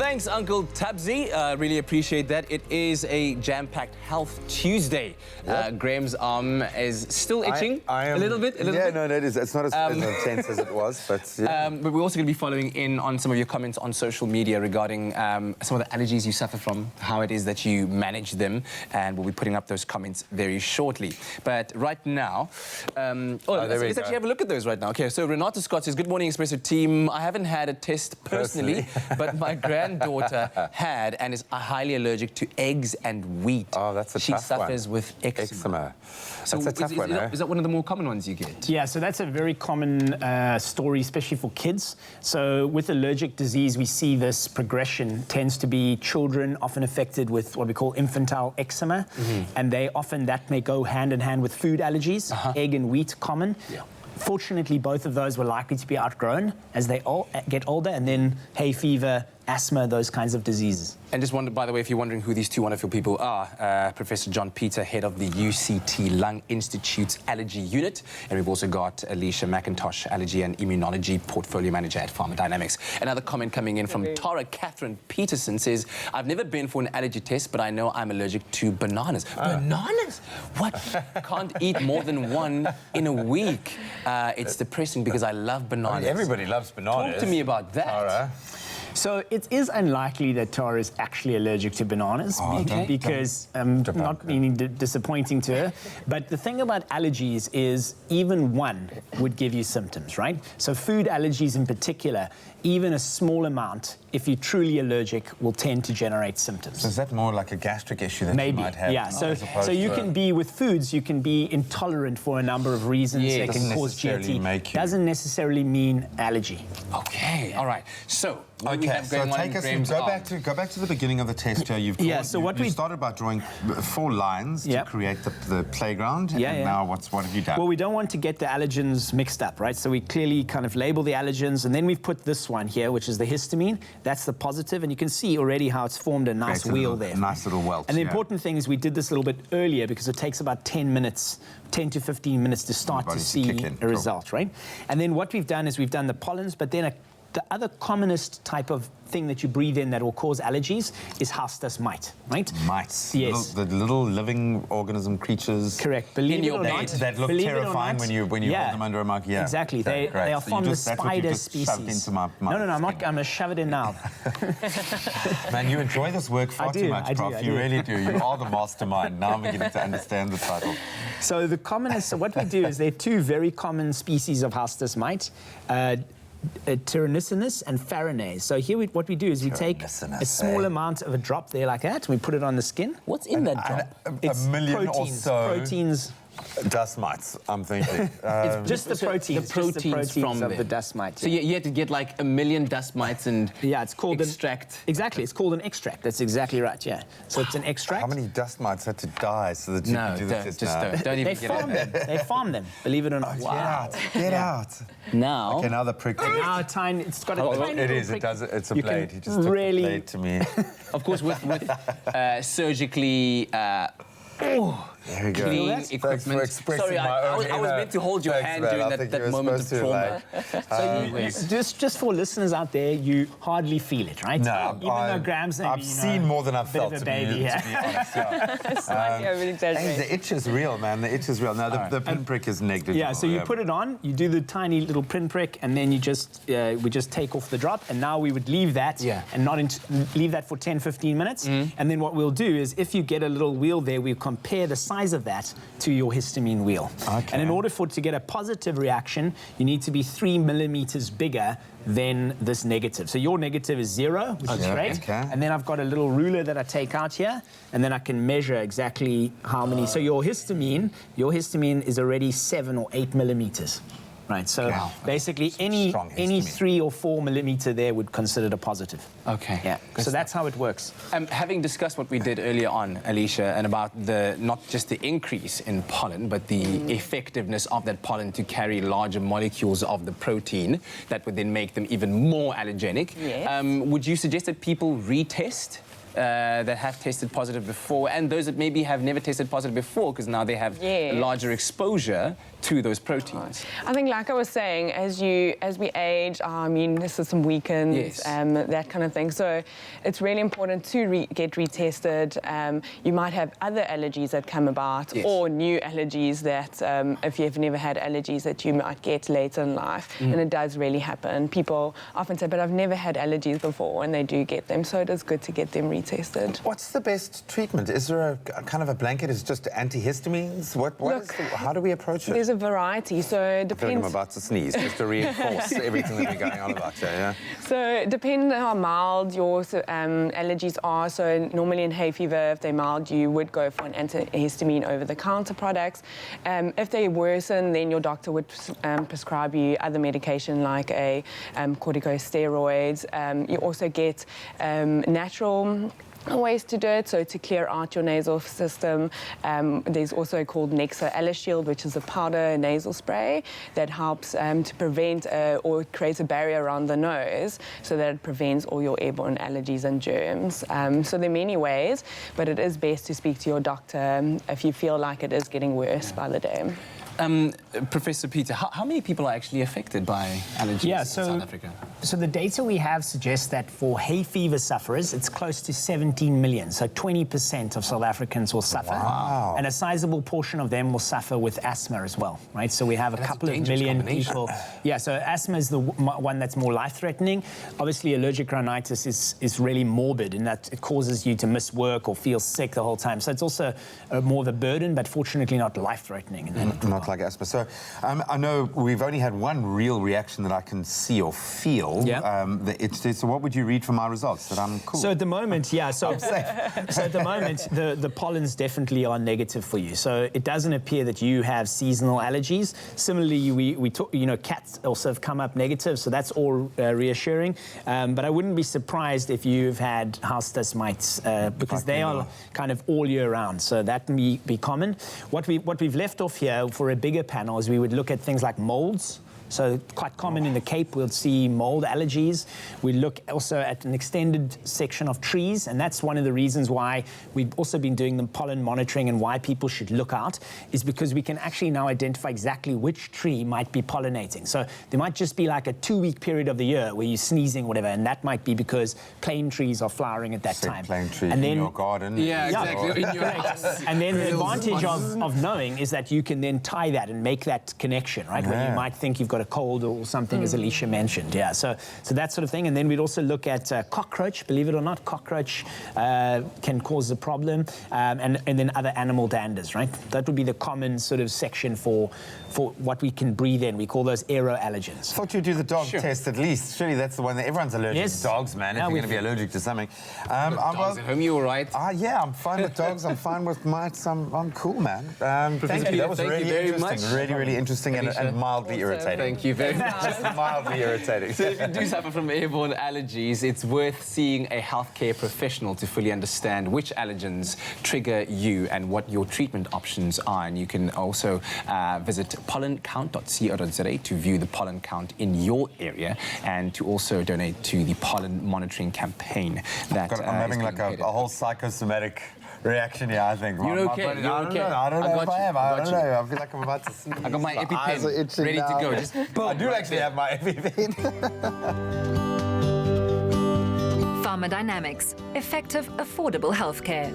Thanks, Uncle Tabsy. Really appreciate that. It is a jam-packed Health Tuesday. Yep. Graham's arm is still itching I am, a little bit. Yeah, no, it is. It's not as intense as it was, but yeah. But we're also going to be following in on some of your comments on social media regarding some of the allergies you suffer from, how it is that you manage them, and we'll be putting up those comments very shortly. But right now, let's actually have a look at those right now. Okay, so Renata Scott says, "Good morning, Espresso team. I haven't had a test personally, but my granddaughter had and is highly allergic to eggs and wheat. Oh, that's a She tough one. suffers with eczema. So that's a tough one, eh? Is that one of the more common ones you get? Yeah, so that's a very common story, especially for kids. So with allergic disease, we see this progression tends to be children often affected with what we call infantile eczema, and that may go hand in hand with food allergies, egg and wheat common. Yeah. Fortunately, both of those were likely to be outgrown as they all get older, and then hay fever, asthma, those kinds of diseases. And just wonder, by the way, if you're wondering who these two wonderful people are, Professor John Peter, head of the UCT Lung Institute's Allergy Unit, and we've also got Alicia McIntosh, Allergy and Immunology Portfolio Manager at PHARMA Dynamics. Another comment coming in from Tara Catherine Peterson says, "I've never been for an allergy test, but I know I'm allergic to bananas." Bananas? What? Can't eat more than one in a week. It's depressing because I love bananas. I mean, everybody loves bananas. Talk to me about that. Tara. So it is unlikely that Tara is actually allergic to bananas because not meaning disappointing to her. But the thing about allergies is even one would give you symptoms, right? So food allergies in particular, even a small amount, if you're truly allergic, will tend to generate symptoms. So is that more like a gastric issue that Maybe, you might have? yeah. So you can be, with foods, you can be intolerant for a number of reasons. Yes. They can cause GLT. Doesn't necessarily mean allergy. Okay, all right. So, what we okay, have so going on take in us Graham's go back to the beginning of the test here. You've you started by drawing 4 lines to create the playground. And now what have you done? Well, we don't want to get the allergens mixed up, right? So we clearly kind of label the allergens, and then we've put this one here, which is the histamine. That's the positive, and you can see already how it's formed a nice wheel there. Nice little welt. And the important thing is we did this a little bit earlier because it takes about 10 to 15 minutes to start to see a result, right? And then what we've done is we've done the pollens, but then the other commonest type of thing that you breathe in that will cause allergies is house dust mite, right? Mites. Yes. The little living organism creatures. Correct. Believe it or not, that look terrifying when you hold them under a microscope. Yeah. Exactly. They are from the spider species. Into my no, I'm not. I'm going to shove it in now. Man, you enjoy this work far too much, Prof. I you really do. You are the mastermind. Now I'm beginning to understand the title. So the commonest, what we do is there are 2 very common species of house dust mite. Tyrannicinus and Farinase. So here what we do is we take a small amount of a drop there like that, and we put it on the skin. What's in that drop? It's a million proteins, or so. Proteins. Dust mites, I'm thinking. It's just the proteins. The proteins from of the dust mite. So you had to get like 1 million dust mites and it's called extract. Exactly, it's called an extract. That's exactly right. Yeah. So it's an extract. How many dust mites had to die so that you could do this? Don't even get it. They farm them. Believe it or not. Get out. Now. Okay, now the prick. Now tiny. It's got a tiny. It is. Prick. It does. It's a You blade. can He just took the blade to me. Of course, with surgically. There we go. Clean Thanks equipment. for expressing Sorry, I was meant to hold your hand during that moment of trauma. Just for listeners out there, you hardly feel it, right? No, even though Graham's I've seen more than I've felt. Bit of a baby, to be honest. Hey, the itch is real, man. The itch is real. Now the pinprick is negligible. Yeah, so you put it on, you do the tiny little pinprick, and then you just we just take off the drop, and now we would leave that and leave that for 10-15 minutes, and then what we'll do is if you get a little wheel there, we compare the size of that to your histamine wheel. Okay. And in order for it to get a positive reaction, you need to be 3 millimeters bigger than this negative. So your negative is 0, which is great. Okay. And then I've got a little ruler that I take out here, and then I can measure exactly how many. So your histamine is already 7 or 8 millimeters. Right, so basically any 3 or 4 millimeter there would consider a positive. Okay. Yeah, so that's how it works. Having discussed what we did earlier on, Alicia, and about not just the increase in pollen, but the effectiveness of that pollen to carry larger molecules of the protein that would then make them even more allergenic, would you suggest that people retest that have tested positive before, and those that maybe have never tested positive before because now they have larger exposure to those proteins? I think, like I was saying, as we age, our immune system weakens, that kind of thing. So it's really important to get retested. You might have other allergies that come about, or new allergies that, if you've never had allergies, that you might get later in life. And it does really happen. People often say, but I've never had allergies before, and they do get them. So it is good to get them retested. What's the best treatment? Is there a kind of a blanket? Is it just antihistamines? How do we approach it? There's a variety, so it depends. I feel like I'm about to sneeze, just to reinforce everything that we're going on about here, yeah? So depending on how mild your allergies are, so normally in hay fever, if they're mild, you would go for an antihistamine over-the-counter products. If they worsen, then your doctor would prescribe you other medication like a corticosteroids. You also get natural ways to do it, so to clear out your nasal system. There's also called Nexa Shield, which is a powder nasal spray that helps to prevent or create a barrier around the nose so that it prevents all your airborne allergies and germs. So there are many ways, but it is best to speak to your doctor if you feel like it is getting worse by the day. Professor Peter, how many people are actually affected by allergies in South Africa? So the data we have suggests that for hay fever sufferers, it's close to 17 million. So 20% of South Africans will suffer. Wow. And a sizable portion of them will suffer with asthma as well, right? So we have a couple of million people. Yeah, so asthma is the one that's more life-threatening. Obviously, allergic rhinitis is really morbid in that it causes you to miss work or feel sick the whole time. So it's also more of a burden, but fortunately not life-threatening. Not like asthma. So I know we've only had one real reaction that I can see or feel. So what would you read from our results? That I'm cool? So at the moment, so I'm safe. So at the moment, the pollens definitely are negative for you. So it doesn't appear that you have seasonal allergies. Similarly, we talk, cats also have come up negative, so that's all reassuring. But I wouldn't be surprised if you've had house dust mites because they are kind of all year round. So that may be common. What we've left off here for a bigger panel is we would look at things like molds. So quite common in the Cape, we'll see mold allergies. We look also at an extended section of trees, and that's one of the reasons why we've also been doing the pollen monitoring and why people should look out, is because we can actually now identify exactly which tree might be pollinating. So there might just be like a 2-week period of the year where you're sneezing or whatever, and that might be because plane trees are flowering at that time. Plane tree in your garden. Yeah, exactly, in your house. And then the advantage of knowing is that you can then tie that and make that connection, right? When you might think you've got a cold or something, as Alicia mentioned. So that sort of thing. And then we'd also look at cockroach. Believe it or not, cockroach can cause a problem, and then other animal danders, right? That would be the common sort of section for what we can breathe in. We call those aeroallergens. Thought you'd do the dog test at least. Surely that's the one that everyone's allergic to dogs, man. If you're going to be allergic to something. Dogs at home, you all right? Yeah, I'm fine with dogs. I'm fine with mites. I'm cool, man. Thank you. That was really interesting. Really interesting and mildly irritating. Thank you very much. Just mildly irritating. So if you do suffer from airborne allergies, it's worth seeing a healthcare professional to fully understand which allergens trigger you and what your treatment options are. And you can also visit pollencount.co.za to view the pollen count in your area and to also donate to the pollen monitoring campaign. I'm having like a whole psychosomatic reaction here, I think. You're okay. You're okay. I don't know if I am. I don't know. I feel like I'm about to sneeze. I got my EpiPen ready to go. Just I do actually have my EpiPen. PHARMA Dynamics. Effective, affordable healthcare.